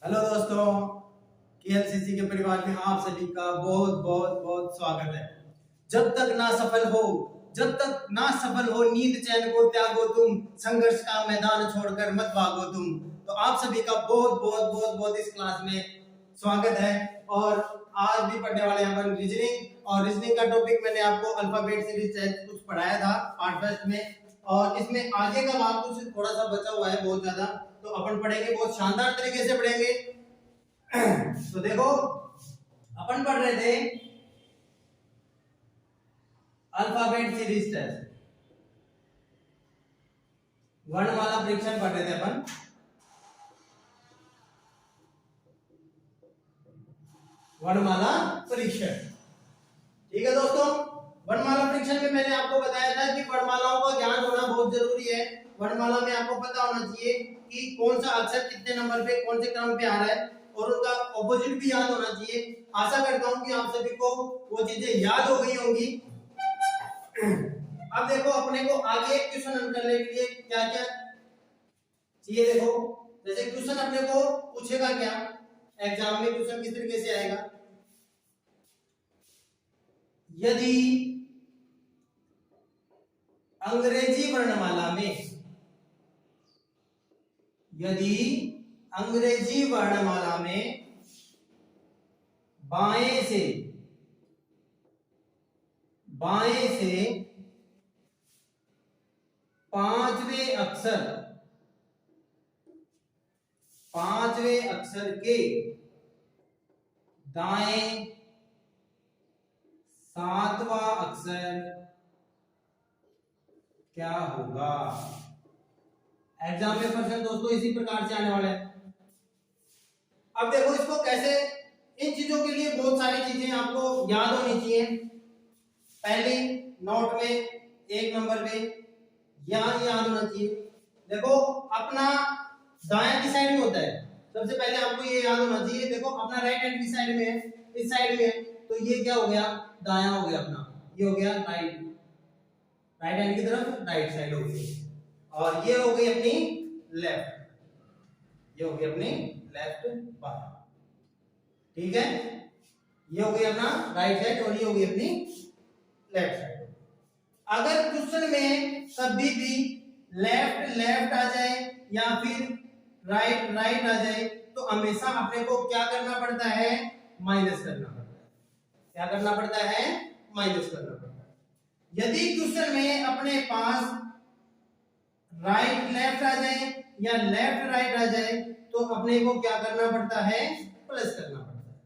Hello दोस्तों, KLCC के परिवार में आप सभी का बहुत बहुत बहुत स्वागत है। जब तक ना सफल हो नींद चैन को त्यागो तुम, संघर्ष का मैदान छोड़कर मत भागो तुम। तो आप सभी का बहुत बहुत बहुत बहुत इस क्लास में स्वागत है। और आज भी पढ़ने वाले हैं अपन रीजनिंग। और रीजनिंग का टॉपिक मैंने आपको अल्फाबेट सीरीज कुछ पढ़ाया था पार्ट फर्स्ट में, और इसमें आगे का भाग कुछ थोड़ा सा बचा हुआ है, बहुत ज्यादा। तो अपन पढ़ेंगे, बहुत शानदार तरीके से पढ़ेंगे। तो देखो, अपन पढ़ रहे थे अल्फाबेट सीरीज टेस्ट, वर्णमाला परीक्षण पढ़ रहे थे अपन। वर्णमाला परीक्षण, ठीक है दोस्तों। वर्णमाला परीक्षण में मैंने आपको बताया था कि वर्णमालाओं का ज्ञान होना बहुत जरूरी है। वर्णमाला में आपको पता होना चाहिए कि कौन सा अक्षर कितने नंबर पे, कौन से क्रम पे आ रहा है, और उनका ऑपोजिट भी याद होना चाहिए। आशा करता हूं कि आप सभी को वो चीजें याद हो गई होंगी। अब देखो, अपने को आगे क्वेश्चन हल करने के लिए क्या क्या चाहिए। देखो, जैसे क्वेश्चन अपने को पूछेगा क्या, एग्जाम में क्वेश्चन किस तरीके से आएगा। यदि अंग्रेजी वर्णमाला में, यदि अंग्रेजी वर्णमाला में बाएं से पांचवें अक्षर के दाएं सातवां अक्षर क्या होगा। एग्जाम में क्वेश्चन दोस्तों इसी प्रकार से आने वाला है। अब देखो, इसको कैसे, इन चीजों के लिए बहुत सारी चीजें आपको याद होनी चाहिए। पहले नोट में एक नंबर पे याद होना चाहिए। देखो, अपना दायां की साइड में होता है, सबसे पहले आपको ये याद होना चाहिए। देखो, अपना राइट हैंड की साइड में है, इस साइड में है, तो ये क्या हो गया, दायां हो गया अपना, ये हो गया राइट हैंड की तरफ, राइट साइड हो गई। और ये हो गई अपनी लेफ्ट, ये हो गई अपनी लेफ्ट बार, ठीक है। ये हो गई अपना राइट साइड और ये हो गई अपनी लेफ्ट साइड। अगर क्वेश्चन में कभी भी लेफ्ट लेफ्ट आ जाए या फिर राइट राइट आ जाए, तो हमेशा अपने को क्या करना पड़ता है, माइनस करना पड़ता है। क्या करना पड़ता है, माइनस करना पड़ता है। यदि क्वेश्चन में अपने पास राइट लेफ्ट आ जाए या लेफ्ट राइट आ जाए, तो अपने को क्या करना पड़ता है, प्लस करना पड़ता है।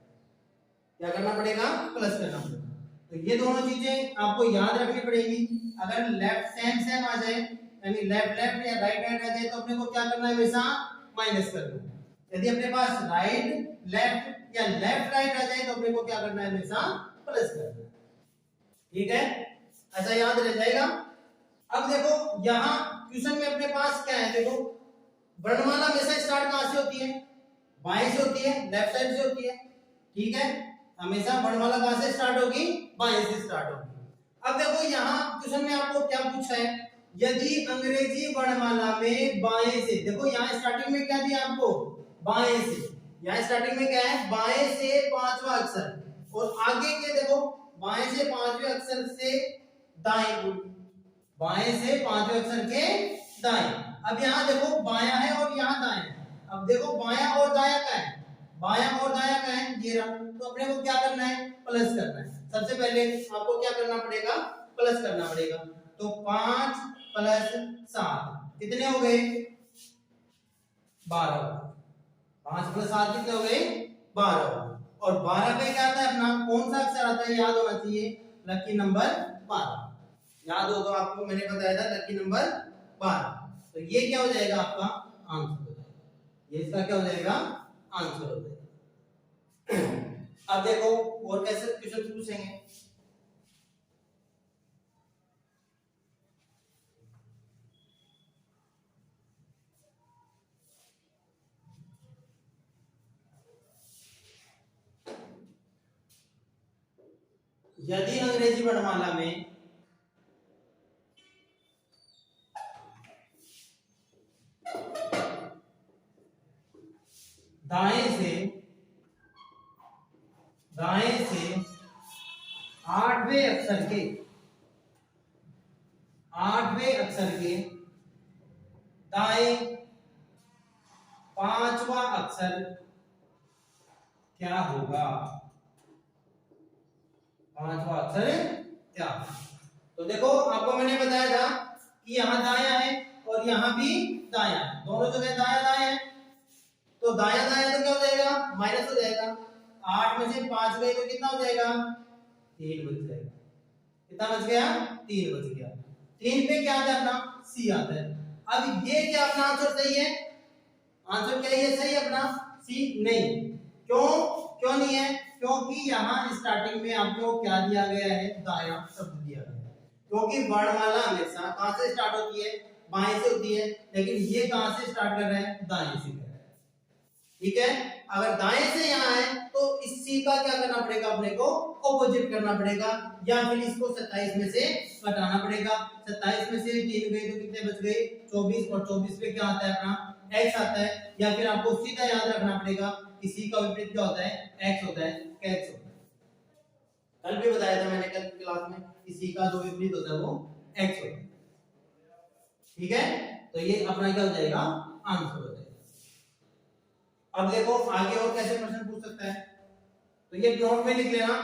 क्या करना पड़ेगा, प्लस करना पड़ेगा। तो ये दोनों चीजें आपको याद रखनी पड़ेगी। अगर लेफ्ट सेम सेम आ जाए, यानी लेफ्ट लेफ्ट या राइट राइट आ जाए, तो अपने को क्या करना है, हमेशा माइनस करना है। यदि अपने पास राइट लेफ्ट या लेफ्ट राइट आ जाए, तो अपने को क्या करना है, हमेशा प्लस करना है, ठीक है। ऐसा याद रह जाएगा। अब देखो, यहां क्वेश्चन में अपने पास क्या है, देखो, वर्णमाला हमेशा स्टार्ट कहां से होती है, बाएं से होती है, लेफ्ट साइड से होती है, ठीक है। हमेशा वर्णमाला कहां से स्टार्ट होगी, बाएं से स्टार्ट होगी। अब देखो, यहां क्वेश्चन में आपको क्या पूछा है, यदि अंग्रेजी वर्णमाला में बाएं से, देखो यहां स्टार्टिंग में क्या दिया आपको, बाएं से, यहां स्टार्टिंग में क्या है, बाएं से पांचवा अक्षर, और आगे के देखो, बाएं से पांचवें अक्षर से दाएं, बाएं से पांचवें अक्षर के दाएं। अब यहां देखो बायां है और यहां दाएं है। अब देखो, बायां और दायां का है, बायां और दायां का है, ये रहा। तो अपने को क्या करना है, प्लस करना है। सबसे पहले आपको क्या करना पड़ेगा, प्लस करना पड़ेगा। तो 5 प्लस 7 कितने हो गए, 12। 5 प्लस 7 कितने हो गए, 12। और 12 पे क्या आता है अपना, कौन सा अक्षर आता है, याद होना चाहिए, लकी नंबर 12। याद हो तो आपको मैंने बताया था, लकी नंबर 12। तो ये क्या हो जाएगा, आपका आंसर हो जाएगा। ये इसका क्या हो जाएगा, आंसर हो जाएगा। अब देखो, और कैसे क्वेश्चन पूछेंगे। यदि अंग्रेजी वर्णमाला में दाएं से आठवें अक्षर के दाएं पांचवा अक्षर क्या होगा? पांचवा अक्षर क्या? तो देखो आपको मैंने बताया था कि यहाँ दाया है और यहाँ भी दाया है, दोनों जगह दाया दाया है। तो दाया दाया तो क्या हो जाएगा? माइनस हो जाएगा। 8 में से 5 गए तो कितना हो जाएगा? 3 बच जाएगा। कितना बच गया? 3 बच गया। 3 पे क्या आता है अपना? सी आता है। अब ये क्या अपना आंसर सही है? आंसर क्या है? सही अपना सी नहीं। क्यों नहीं है? क्योंकि यहाँ स्टार्टिंग में आपको क्या दिया गया है? दाया शब्द दिया गया है। क्योंकि वर्णमाला हमेशा कहां से स्टार्ट होती है? बाएं से होती है, लेकिन ये कहां से स्टार्ट कर रहे हैं? दाएं से कर रहे हैं। ठीक है, अगर दाएं से यहाँ है तो इस सी का क्या करना पड़ेगा? अपने को ऑपोजिट करना पड़ेगा, या फिर इसको 27 में से घटाना पड़ेगा। 27 में से 3 गए तो कितने बच गए? 24, और 24 पे क्या आता है? अपना x आता है। या फिर आपको सीधा याद रखना पड़ेगा कि c का विपरीत क्या होता है? x होता है, x होता है। कल भी बताया था मैंने कल की क्लास में कि c का जो विपरीत होता है वो x होता है। ठीक है, तो ये अपना क्या हो जाएगा? आंसर हो जाएगा। अब देखो आगे और कैसे प्रश्न पूछ सकता है, तो ये नोट में लिख लेना।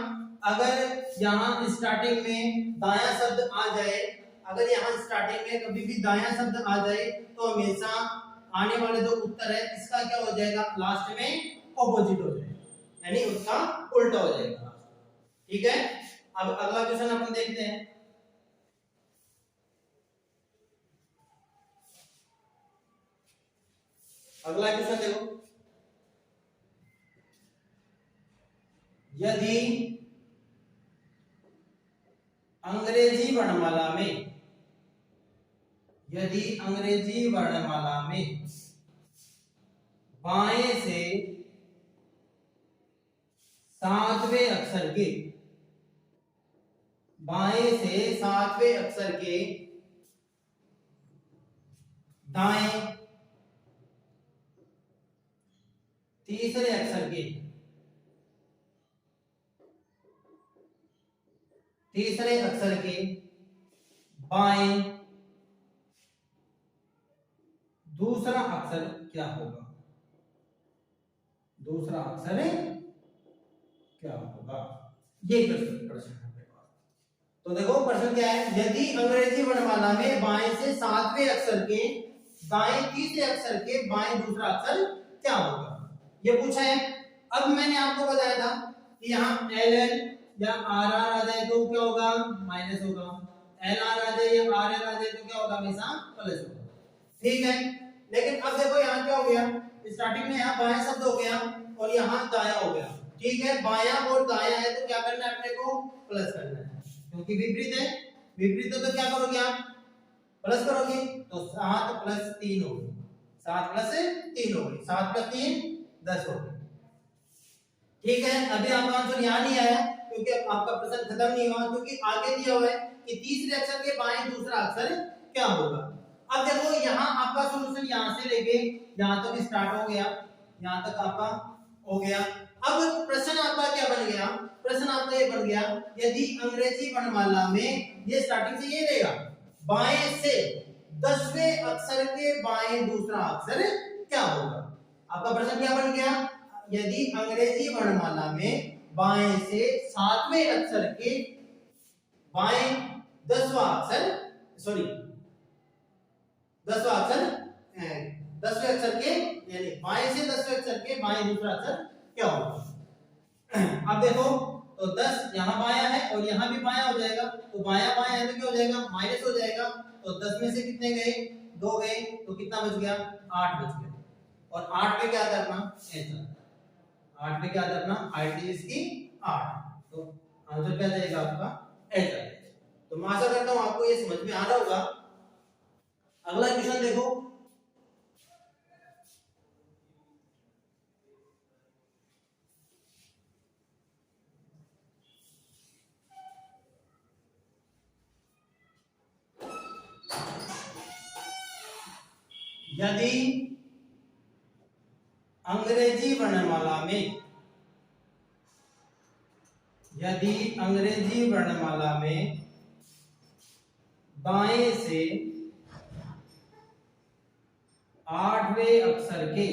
अगर यहाँ स्टार्टिंग में दायां शब्द आ जाए, अगर यहाँ स्टार्टिंग में कभी भी दायां शब्द आ जाए तो हमेशा आने वाले जो उत्तर है इसका क्या हो जाएगा? लास्ट में ऑपोजिट हो जाएगा, यानी उसका उल्टा हो जाएगा। ठीक है, अब अगला क्वेश्चन अपन देखते हैं। अगला क्वेश्चन देखो, यदि अंग्रेजी वर्णमाला में बाएं से सातवें अक्षर के दाएं तीसरे अक्षर के बाएं दूसरा अक्षर क्या होगा? दूसरा अक्षर क्या होगा? ये प्रश्न है आपके पास। तो देखो प्रश्न क्या है? यदि अंग्रेजी वर्णमाला में बाएं से सातवें अक्षर के दाएं तीसरे अक्षर के बाएं दूसरा अक्षर क्या होगा, ये पूछा है। अब मैंने आपको बताया था कि यहाँ एल एल या आर आर आ जाए तो क्या होगा? माइनस होगा। एल आर आ जाए या आर एल आ जाए तो क्या होगा? हमेशा प्लस होगा। ठीक है, लेकिन अब देखो यहाँ क्या हो गया? स्टार्टिंग में यहाँ बायां शब्द हो गया और यहाँ दाया हो गया। ठीक है, बायां और दाया है तो क्या करना है? अपने को प्लस करना है, क्योंकि विपरीत है। विपरीत है तो क्या करोगे आप? प्लस करोगे। तो 7 + 3 हो गई, 7 + 3 हो गई, 7 + 3 10 हो गई। ठीक है, अभी आपका आंसर यहाँ नहीं आया क्योंकि आपका प्रश्न खत्म नहीं हुआ, क्योंकि आगे दिया हुआ है कि तीसरे अक्षर के बाएं दूसरा अक्षर क्या होगा। अब देखो यहाँ आपका सॉल्यूशन यहाँ से लेके यहाँ तक स्टार्ट हो गया, यहाँ तक आपका हो गया। अब प्रश्न आपका क्या बन गया? प्रश्न आपका ये बन गया, यदि अंग्रेजी वर्णमाला में ये स्टार्टिंग से ये रहेगा, बाएं से 10वें अक्षर के बाएं दूसरा अक्षर क्या होगा। आपका प्रश्न क्या बन गया? यदि अंग्रेजी वर्णमाला में बाएं से 7वें अक्षर के बाएं 10वां अक्षर, सॉरी 10वां अक्षर 10वें अक्षर के, यानी बाएं से 10वें अक्षर के बाएं दूसरा अक्षर क्या होगा। अब देखो तो 10 यहाँ बायां है और यहाँ भी बायां हो जाएगा, तो बायां बायां है तो क्या हो जाएगा? माइनस हो जाएगा। तो 10 में से कितने गए? 2 गए, तो कितना बच गया? 8 बच गया। और 8 पे क्या आता है अपना? ऐसा 8 पे क्या आता है अपना? 8 इसकी 8, तो आंसर क्या जाएगा आपका? ऐसा। तो मैं आशा करता हूं आपको ये समझ में आ रहा होगा। अगला क्वेश्चन देखो, यदि अंग्रेजी वर्णमाला में, यदि अंग्रेजी वर्णमाला में दाएं से 8वें अक्षर के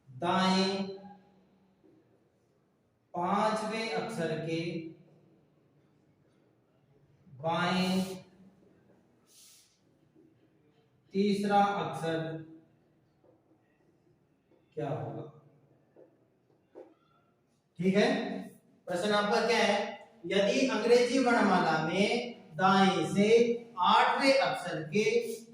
दाएं 5वें अक्षर के बाएं तीसरा अक्षर क्या होगा? ठीक है, प्रश्न आपका क्या है? यदि अंग्रेजी वर्णमाला में दाएं से 8वें अक्षर के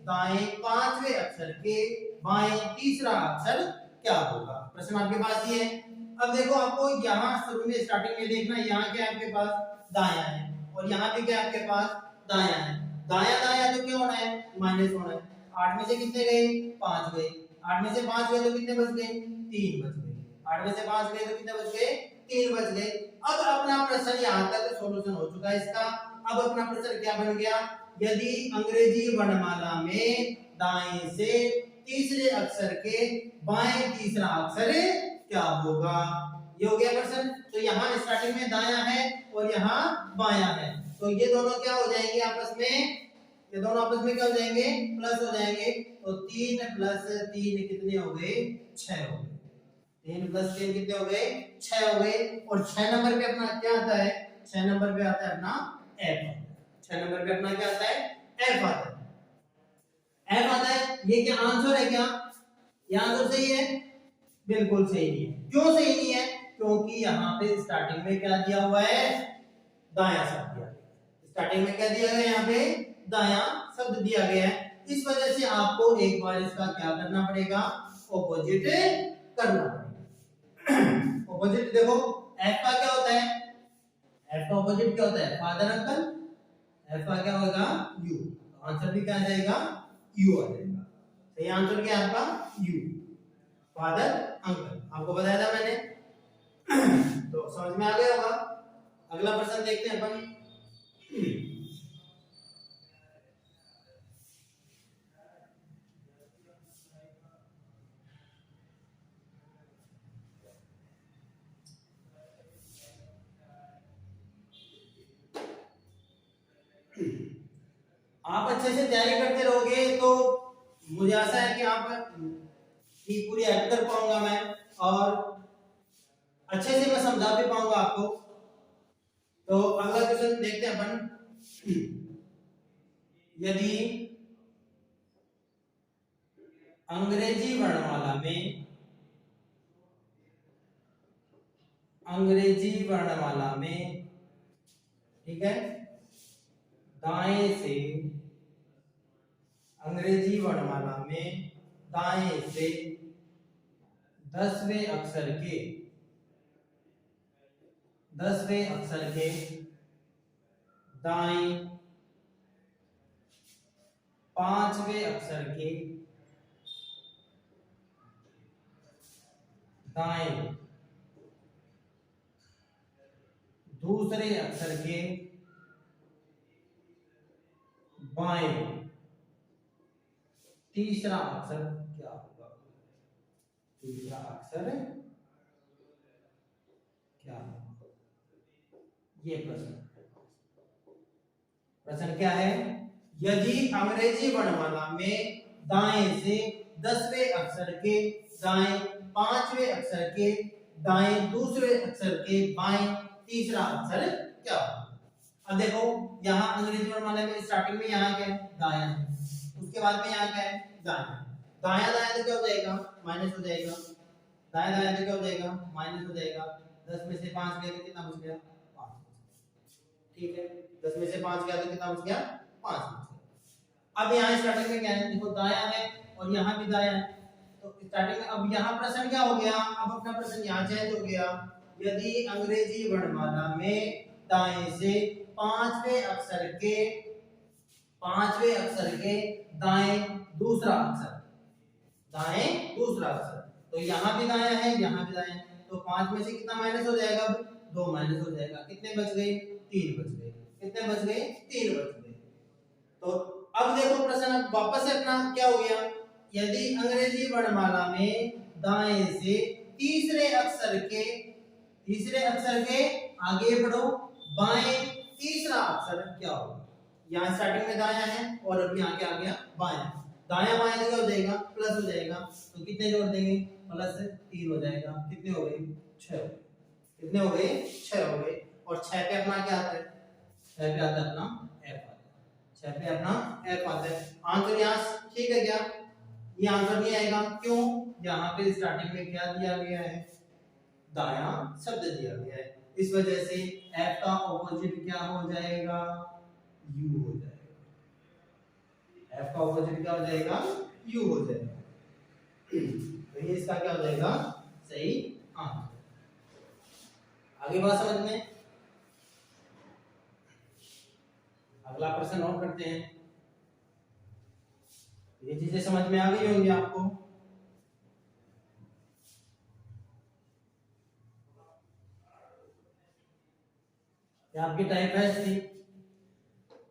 दाएं 5वें अक्षर के बाएं तीसरा अक्षर क्या होगा? प्रश्न आपके पास ये है। अब देखो, आपको यहाँ शुरू में स्टार्टिंग में देखना, यहाँ क्या आपके पास दायां है और यहाँ भी क्या आपके पास दायां है। दायां दायां तो क्या होना है? माइनस होना है। 8 में से कितने गए? 5 गए। 8 में से 5 गए तो कितने बच गए? 3 बच गए। 8 में से 5 गए तो कितने बच गए? 3 बच गए। अब अपना प्रश्न यहाँ तक सॉल्यूशन हो चुका है इसका। अब अपना प्रश्न क्या बन गया? यदि अंग्रेजी वर्णमाला में दाएं से तीसरे अक्षर के बाएं तीसरा अक्षर क्या होगा? ये हो गया प्रश्न। तो यहाँ स्टार्टिंग में दायां है और यहाँ बायां है, तो ये दोनों क्या हो जाएंगे आपस में? ये दोनों आपस में क्या हो जाएंगे? प्लस हो जाएंगे। तो 3 + 3 कितने हो गए? 6 हो गए। 3 + 3 कितने हो गए? 6 हो गए। और 6 नंबर पे अपना क्या आता है? 6 नंबर पे आता है अपना f। 6 नंबर पे अपना क्या आता है? f आता है। f आता है। ये क्या आंसर है? क्या ये आंसर सही है? बिल्कुल सही नहीं है। क्यों सही नहीं है? क्योंकि यहाँ पे स्टार्टिंग में क्या दिया हुआ है? दायां शब्द दिया गया। स्टार्टिंग में क्या दिया गया? यहाँ पे दायां शब्द दिया गया है। इस वजह से आपको एक बार इसका क्या करना पड़ेगा? ऑपोजिट करना पड़ेगा। ऑपोजिट देखो, f का क्या होता है? f का ऑपोजिट क्या होता है? Father uncle. f का क्या होगा? u। तो आंसर भी क्या आ जाएगा? u आ जाएगा। सही आंसर क्या है आपका? u, father uncle. आपको बताया था मैंने। तो समझ में आ गया होगा। अगला प्रश्न देखते हैं अपन। आप अच्छे से तैयारी करते रहोगे तो मुझे आशा है कि आप की पूरी हेल्प कर पाऊंगा मैं, और अच्छे से मैं समझा भी पाऊंगा आपको। तो अगला क्वेश्चन देखते हैं अपन। यदि अंग्रेजी वर्णमाला में ठीक है, दाएं से अंग्रेजी वर्णमाला में दाएं से 10वें अक्षर के 10वें अक्षर के दाएं 5वें अक्षर के दाएं दूसरे अक्षर के बाएं तीसरा अक्षर क्या होगा? तीसरा अक्षर क्या होगा? ये प्रश्न क्या है? यदि अंग्रेजी वर्णमाला में दाएं से 10वें अक्षर के दाएं 5वें अक्षर के दाएं दूसरे अक्षर के बाएं तीसरा अक्षर क्या होगा? अब देखो, यहाँ अंग्रेजी वर्णमाला में स्टार्टिंग में यहाँ क्या है? दायां है। उसके बाद में यहाँ क्या है? दायां। दायां दायां तो क्या हो जाएगा? माइनस हो जाएगा। दायां दायां तो क्या हो जाएगा? माइनस हो जाएगा। 10 में से 5 गए तो कितना बच गया? 5। ठीक है, 10 में से 5 गया तो कितना बच गया? 5 बच गया। अब यहाँ स्टार्टिंग में क्या है? देखो, दायां है और यहाँ भी दायां है। तो स्टार्टिंग में अब यहाँ प्रश्न क्या हो गया? अब अपना प्रश्न यहाँ चेंज हो गया। यदि अंग्रेजी वर्णमाला में दाएं से 5वें अक्षर के दाएं दूसरा अक्षर, तो यहाँ भी दायां है, यहाँ भी दायां है। तो 5 में से कितना माइनस हो जाएगा? 2 माइनस हो जाएगा। कितने बच गए? 3 बच गए। कितने बच गए? 3 बच गए। तो अब देखो प्रश्न वापस से अपना क्या हो गया? यदि अंग्रेजी वर्णमाला में दाएं से तीसरे अक्षर के आगे बढ़ो, बाएं तीसरा अक्षर क्या होगा? यहाँ स्टार्टिंग में दाया है और अभी यहाँ क्या आ गया? बाया। दाया बाया क्या हो जाएगा? प्लस हो जाएगा। तो कितने जोड़ देंगे? प्लस 3 हो जाएगा। कितने हो गए? 6 हो गए। कितने हो गए? 6 हो गए। और 6 पे अपना क्या आता है? 6 पे आता है अपना एफ आता है। 6 पे अपना एफ आता है। आंसर यहाँ ठीक है क्या? ये आंसर नहीं आएगा। क्यों? यहाँ पे स्टार्टिंग में क्या दिया गया है? दाया शब्द दिया गया है। इस वजह से एफ का ऑपोजिट क्या हो जाएगा? यू हो जाएगा। एफ का ऑपोजिट क्या हो जाएगा? यू हो जाएगा। तो ये इसका क्या हो जाएगा? सही आंसर। आगे बात समझ में? अगला प्रश्न नोट करते हैं। ये चीजें समझ में आ गई होंगी आपको। ये आपकी टाइप है थी।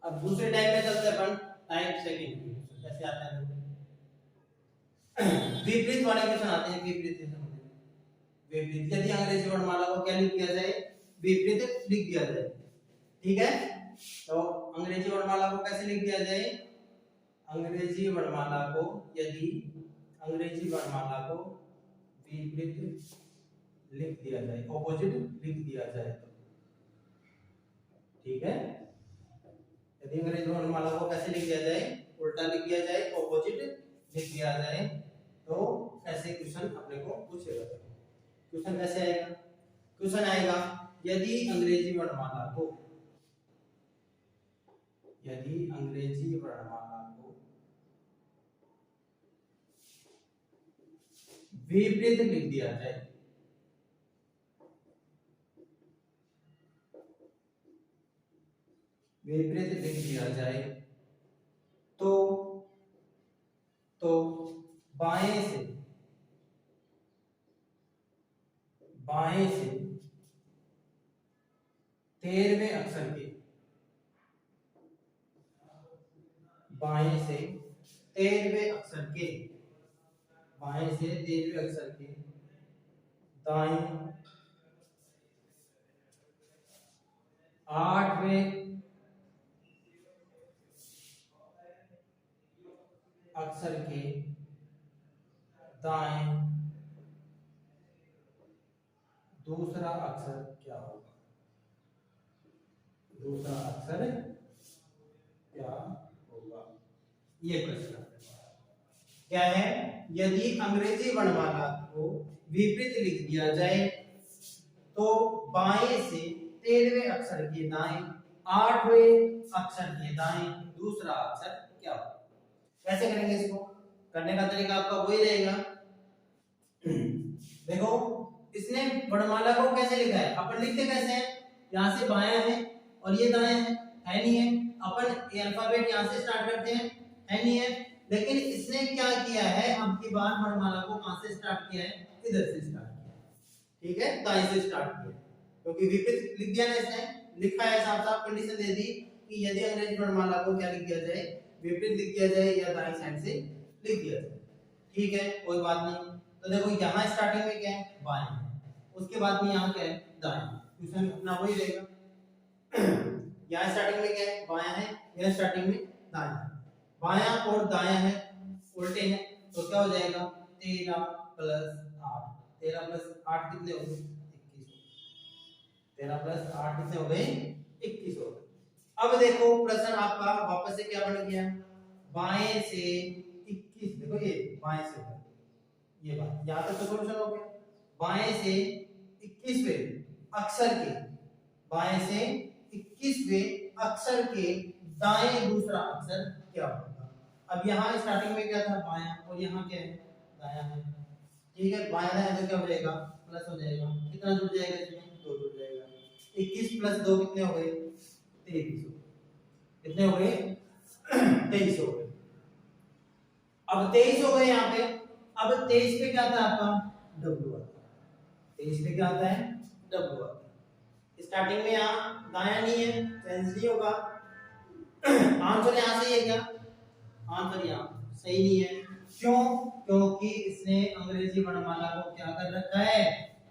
अब दूसरे टाइप में चलते हैं अपन। टाइप सेकंड कैसे आता है? विपरीत वाले क्वेश्चन आते हैं। विपरीत विपरीत यदि अंग्रेजी वर्णमाला को क्या लिख दिया जाए? विपरीत लिख दिया जाए। ठीक है, तो अंग्रेजी वर्णमाला को कैसे लिख दिया जाए? अंग्रेजी वर्णमाला को यदि अंग्रेजी वर्णमाला को विपरीत लिख दिया जाए, ऑपोजिट लिख दिया जाए तो ठीक है। यदि अंग्रेजी वर्णमाला को कैसे लिख दिया जाए? उल्टा लिख दिया जाए, ऑपोजिट लिख दिया जाए तो कैसे क्वेश्चन अपने को पूछेगा? क्वेश्चन कैसे आएगा? क्वेश्चन आएगा यदि अंग्रेजी वर्णमाला को विपरीत लिख दिया जाए, विपरीत लिख दिया जाए तो बाएं से 13वें अक्षर के बाएं से 13वें अक्षर के दाएं 8वें अक्षर के दाएं दूसरा अक्षर क्या होगा? दूसरा अक्षर क्या होगा? ये प्रश्न क्या है? यदि अंग्रेजी वर्णमाला को विपरीत लिख दिया जाए तो बाएं से 13वें अक्षर के दाएं 8वें अक्षर के दाएं दूसरा अक्षर क्या होगा? कैसे करेंगे इसको? करने का तरीका आपका वही रहेगा। देखो, इसने वर्णमाला को कैसे लिखा है? अपन लिखते कैसे हैं? यहाँ से बायां है और ये दायां है नहीं है? अपन ये अल्फाबेट यहाँ से स्टार्ट करते हैं, है नहीं है? लेकिन इसने क्या किया है? अब की बार वर्णमाला को कहां से स्टार्ट किया है? इधर से स्टार्ट किया। ठीक है, दाएं से स्टार्ट किया, क्योंकि विपरीत लिख दिया ना इसने। लिखा है, साफ साफ कंडीशन दे दी कि यदि अंग्रेजी वर्णमाला को क्या लिख दिया जाए? विपरीत लिख दिया जाए या दाएं साइड से लिख दिया जाए। ठीक है, कोई बात नहीं। तो देखो, यहाँ स्टार्टिंग में क्या है? बाएं है, उसके बाद में यहाँ क्या है? दाएं। क्वेश्चन अपना वही रहेगा। यहाँ स्टार्टिंग में क्या है? बायां है, यहाँ स्टार्टिंग में दायां है। बायां और दायां है, उल्टे हैं, तो क्या हो जाएगा? 13 प्लस 8। 13 प्लस 8 कितने हो गए? 21। 13 प्लस 8 कितने हो गए? 21 हो गए। अब देखो, प्रश्न आपका वापस से क्या बन गया? बाएं से 21। देखो, ये बाएं से ये बात यहां तक तो सॉल्यूशन हो गया। बाएं से 21वें अक्षर के बाएं से 21वें अक्षर के दाएं दूसरा अक्षर क्या होगा? अब यहाँ स्टार्टिंग में क्या था? बायां, और यहाँ क्या है? दायां है। ठीक है, बायां दायां तो क्या हो जाएगा? प्लस हो जाएगा। कितना जुड़ जाएगा इसमें? 2 जुड़ जाएगा। 21 प्लस 2 कितने हो गए? 23। कितने हो गए? 23 हो गए। अब 23 हो गए यहाँ पे। अब 23 पे क्या आता है आपका? W आता है। 23 पे क्या आता है? W आता है। स्टार्टिंग में यहाँ दायां नहीं है, चेंज नहीं होगा। आंसर यहाँ से ही है क्या? आंसर यहाँ सही नहीं है। क्यों? क्योंकि इसने अंग्रेजी वर्णमाला को क्या कर रखा है,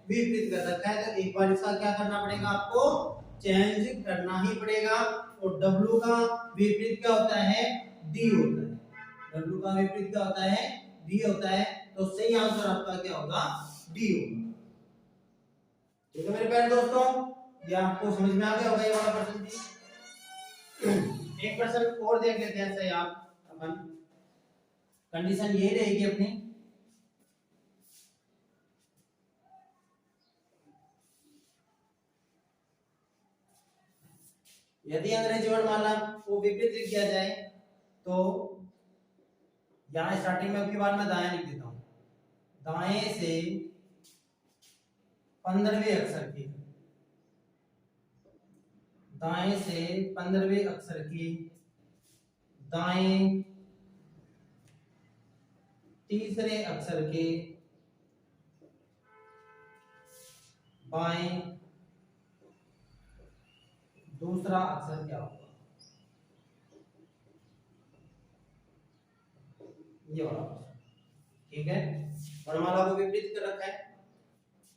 विपरीत कर रखा है। तो एक बार इसका क्या करना पड़ेगा, आपको चेंज करना ही पड़ेगा। और W का विपरीत क्या होता है, D होता है। W का विपरीत क्या होता है, D होता है। तो सही आंसर आपका क्या होगा, D होगा। ठीक है मेरे प्यारे दोस्तों, ये आपको समझ में आ गया होगा ये वाला प्रश्न भी। एक प्रश्न और देख लेते हैं। सही आप अपन कंडीशन ये रहेगी अपनी, यदि अंग्रेजी वर्णमाला को विपरीत लिख दिया जाए तो यहां स्टार्टिंग में आपकी बार मैं दाएं लिख देता हूं, दाएं से 15वें अक्षर की, दाएं से 15वें अक्षर की, दाएं तीसरे अक्षर के, बाएं दूसरा अक्षर क्या होगा, ये वाला। ठीक है, वर्णमाला को विपरीत कर रखा है।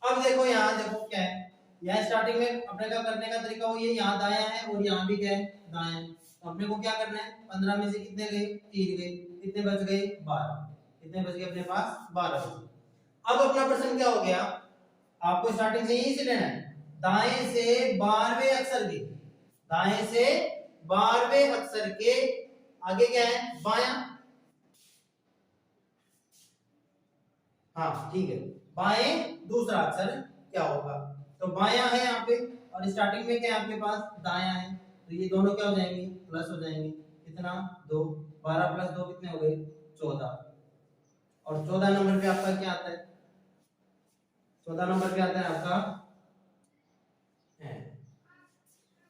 अब देखो यहाँ देखो क्या है, यहाँ स्टार्टिंग में अपने का करने का तरीका वो ये, यहाँ दायां है और यहाँ भी क्या है, दायां है। तो अपने को क्या करना है, 15 में से कितने गए, 3 गए, कितने बच गए, 12, कितने बच गए अपने पास, 12 बच गए। अब अपना प्रश्न क्या हो गया, आपको स्टार्टिंग से यहीं से लेना है, दाएं से 12वें अक्षर के, दाएं से 12वें अक्षर के आगे क्या है, बायां। हाँ ठीक है, बाएं दूसरा अक्षर क्या होगा, तो बायां है यहाँ पे और स्टार्टिंग में क्या है आपके पास, दायां है। तो ये दोनों क्या हो जाएंगे, प्लस हो जाएंगे। कितना, 2, 12 प्लस 2 कितने हो गए, 14। और 14 नंबर पे आपका क्या आता है, 14 नंबर पे आता है आपका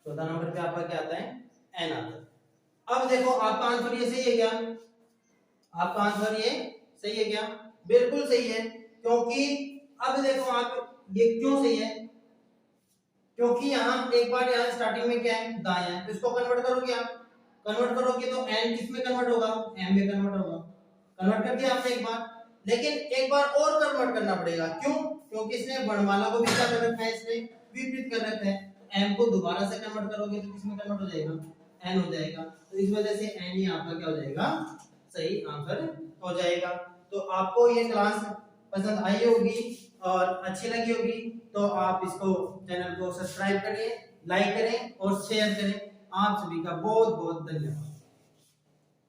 14 नंबर पे आपका क्या आता है, एन आता है। अब देखो आपका आंसर ये सही है क्या, आपका आंसर ये सही है क्या, बिल्कुल सही है। क्योंकि अब देखो आप ये क्यों सही है, क्योंकि यहाँ एक बार यहाँ स्टार्टिंग में क्या है, दायां है, तो इसको कन्वर्ट करोगे आप, कन्वर्ट करोगे तो n किस में कन्वर्ट होगा, m में कन्वर्ट होगा। कन्वर्ट कर दिया आपने एक बार, लेकिन एक बार और कन्वर्ट करना पड़ेगा। क्यों? क्योंकि इसने वर्णमाला को भी क्या कर रखा है, इसने विपरीत कर रखा है। तो m को दोबारा से कन्वर्ट करोगे तो किस में कन्वर्ट हो जाएगा, n हो जाएगा। तो इस वजह से n ही आपका क्या हो जाएगा, सही आंसर हो जाएगा। तो आपको ये क्लास पसंद आई होगी और अच्छी लगी होगी, तो आप इसको चैनल को सब्सक्राइब करें, लाइक करें और शेयर करें। आप सभी का बहुत बहुत धन्यवाद।